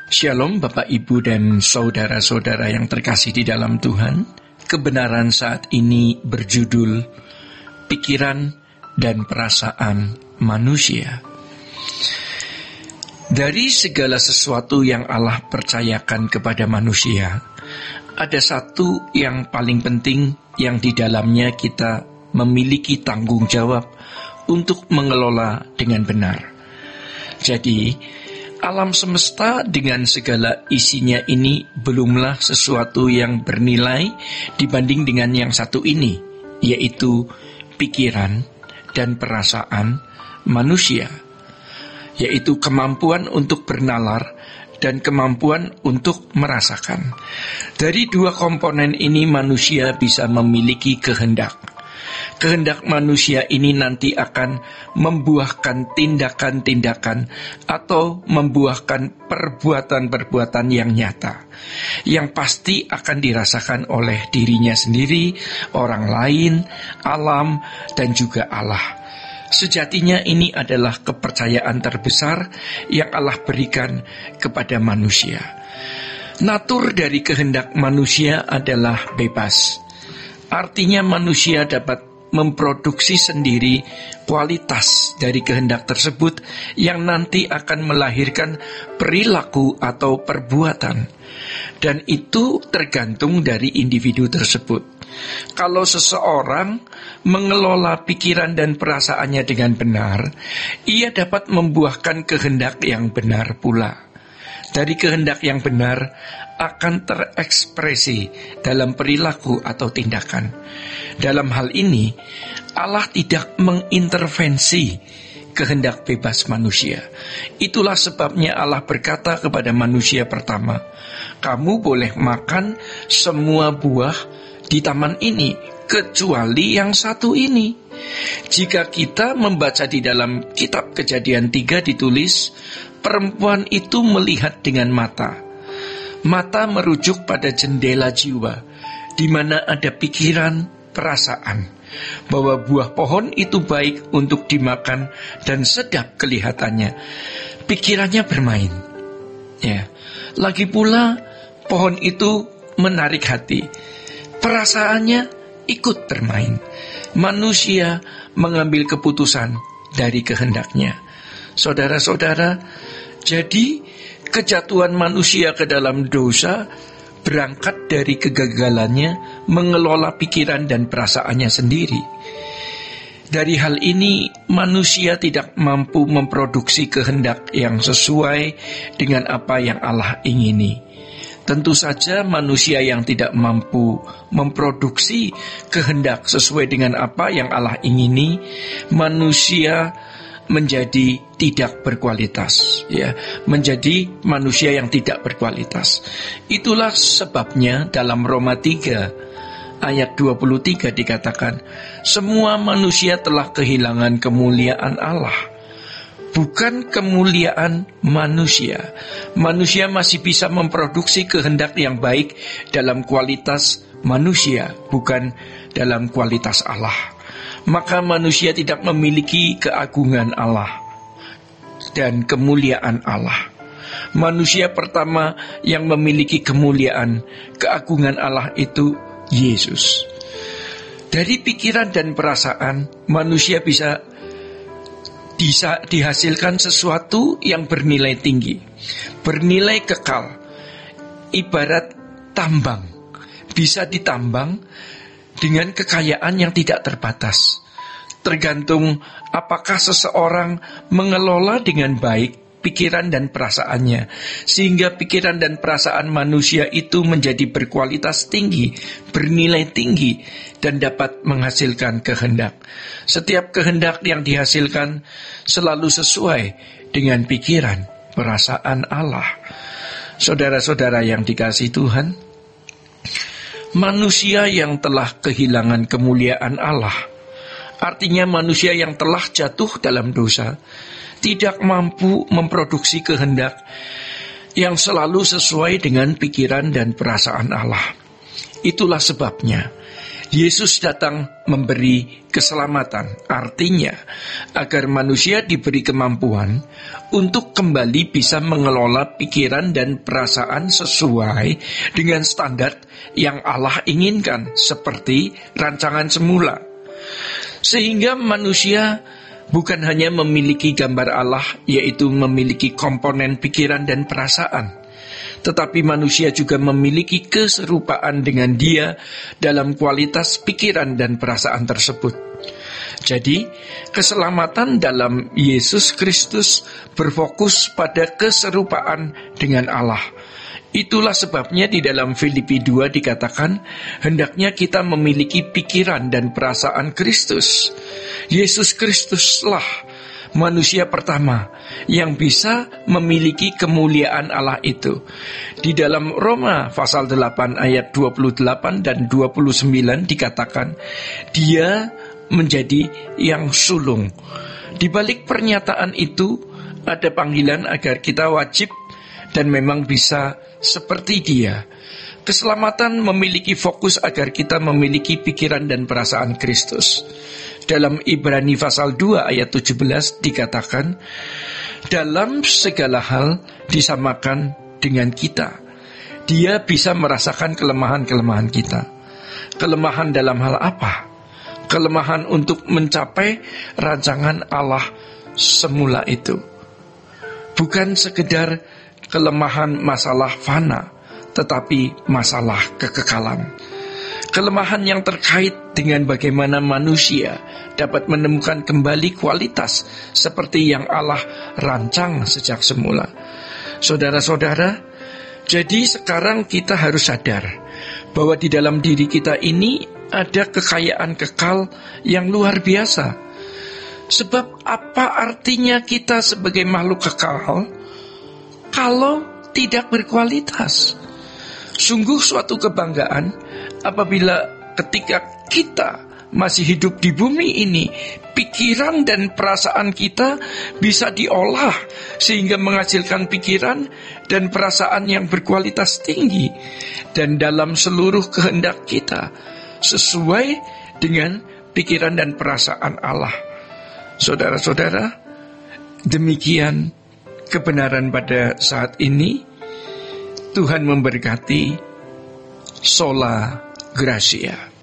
Shalom Bapak Ibu dan saudara-saudara yang terkasih di dalam Tuhan. Kebenaran saat ini berjudul Pikiran dan Perasaan Manusia. Dari segala sesuatu yang Allah percayakan kepada manusia, ada satu yang paling penting yang di dalamnya kita memiliki tanggung jawab untuk mengelola dengan benar. Jadi, alam semesta dengan segala isinya ini belumlah sesuatu yang bernilai dibanding dengan yang satu ini, yaitu pikiran dan perasaan manusia, yaitu kemampuan untuk bernalar dan kemampuan untuk merasakan. Dari dua komponen ini manusia bisa memiliki kehendak. Kehendak manusia ini nanti akan membuahkan tindakan-tindakan atau membuahkan perbuatan-perbuatan yang nyata, yang pasti akan dirasakan oleh dirinya sendiri, orang lain, alam, dan juga Allah. Sejatinya ini adalah kepercayaan terbesar yang Allah berikan kepada manusia. Natur dari kehendak manusia adalah bebas. Artinya manusia dapat memproduksi sendiri kualitas dari kehendak tersebut yang nanti akan melahirkan perilaku atau perbuatan. Dan itu tergantung dari individu tersebut. Kalau seseorang mengelola pikiran dan perasaannya dengan benar, ia dapat membuahkan kehendak yang benar pula. Dari kehendak yang benar akan terekspresi dalam perilaku atau tindakan. Dalam hal ini, Allah tidak mengintervensi kehendak bebas manusia. Itulah sebabnya Allah berkata kepada manusia pertama, "Kamu boleh makan semua buah di taman ini, kecuali yang satu ini." Jika kita membaca di dalam kitab Kejadian 3 ditulis, perempuan itu melihat dengan mata. Mata merujuk pada jendela jiwa, di mana ada pikiran, perasaan, bahwa buah pohon itu baik untuk dimakan dan sedap kelihatannya. Pikirannya bermain. Ya, lagi pula pohon itu menarik hati. Perasaannya ikut bermain. Manusia mengambil keputusan dari kehendaknya. Saudara-saudara, jadi kejatuhan manusia ke dalam dosa berangkat dari kegagalannya mengelola pikiran dan perasaannya sendiri. Dari hal ini, manusia tidak mampu memproduksi kehendak yang sesuai dengan apa yang Allah ingini. Tentu saja manusia yang tidak mampu memproduksi kehendak sesuai dengan apa yang Allah ingini, manusia menjadi tidak berkualitas, ya, menjadi manusia yang tidak berkualitas. Itulah sebabnya dalam Roma 3 ayat 23 dikatakan, semua manusia telah kehilangan kemuliaan Allah. Bukan kemuliaan manusia. Manusia masih bisa memproduksi kehendak yang baik dalam kualitas manusia, bukan dalam kualitas Allah. Maka manusia tidak memiliki keagungan Allah dan kemuliaan Allah. Manusia pertama yang memiliki kemuliaan, keagungan Allah itu Yesus. Dari pikiran dan perasaan, manusia bisa dihasilkan sesuatu yang bernilai tinggi, bernilai kekal. Ibarat tambang, bisa ditambang dengan kekayaan yang tidak terbatas. Tergantung apakah seseorang mengelola dengan baik pikiran dan perasaannya, sehingga pikiran dan perasaan manusia itu menjadi berkualitas tinggi, bernilai tinggi, dan dapat menghasilkan kehendak. Setiap kehendak yang dihasilkan selalu sesuai dengan pikiran, perasaan Allah. Saudara-saudara yang dikasihi Tuhan, manusia yang telah kehilangan kemuliaan Allah, artinya manusia yang telah jatuh dalam dosa, tidak mampu memproduksi kehendak yang selalu sesuai dengan pikiran dan perasaan Allah. Itulah sebabnya Yesus datang memberi keselamatan, artinya agar manusia diberi kemampuan untuk kembali bisa mengelola pikiran dan perasaan sesuai dengan standar yang Allah inginkan, seperti rancangan semula. Sehingga manusia bukan hanya memiliki gambar Allah, yaitu memiliki komponen pikiran dan perasaan, tetapi manusia juga memiliki keserupaan dengan Dia dalam kualitas pikiran dan perasaan tersebut. Jadi, keselamatan dalam Yesus Kristus berfokus pada keserupaan dengan Allah. Itulah sebabnya di dalam Filipi 2 dikatakan, hendaknya kita memiliki pikiran dan perasaan Kristus. Yesus Kristuslah manusia pertama yang bisa memiliki kemuliaan Allah itu. Di dalam Roma pasal 8 ayat 28 dan 29 dikatakan, Dia menjadi yang sulung. Di balik pernyataan itu ada panggilan agar kita wajib dan memang bisa seperti Dia. Keselamatan memiliki fokus agar kita memiliki pikiran dan perasaan Kristus. Dalam Ibrani pasal 2 ayat 17 dikatakan, dalam segala hal disamakan dengan kita. Dia bisa merasakan kelemahan-kelemahan kita. Kelemahan dalam hal apa? Kelemahan untuk mencapai rancangan Allah semula itu. Bukan sekedar kelemahan masalah fana, tetapi masalah kekekalan. Kelemahan yang terkait dengan bagaimana manusia dapat menemukan kembali kualitas seperti yang Allah rancang sejak semula. Saudara-saudara, jadi sekarang kita harus sadar bahwa di dalam diri kita ini ada kekayaan kekal yang luar biasa. Sebab apa artinya kita sebagai makhluk kekal kalau tidak berkualitas? Sungguh suatu kebanggaan apabila ketika kita masih hidup di bumi ini, pikiran dan perasaan kita bisa diolah sehingga menghasilkan pikiran dan perasaan yang berkualitas tinggi dan dalam seluruh kehendak kita sesuai dengan pikiran dan perasaan Allah. Saudara-saudara, demikian kebenaran pada saat ini. Tuhan memberkati. Sola Gracia.